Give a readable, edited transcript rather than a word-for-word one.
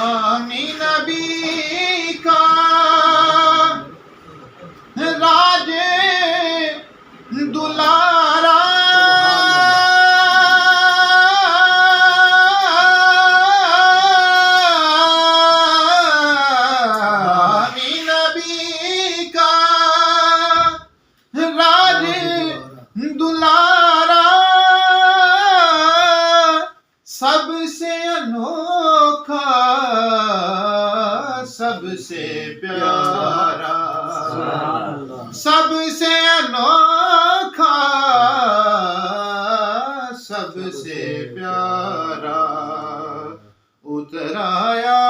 آمین نبی کا راج دلارا آمین نبی کا راج دلارا سب سے انوکھا سب سے پیارا سب سے انوکھا سب سے پیارا اتر آیا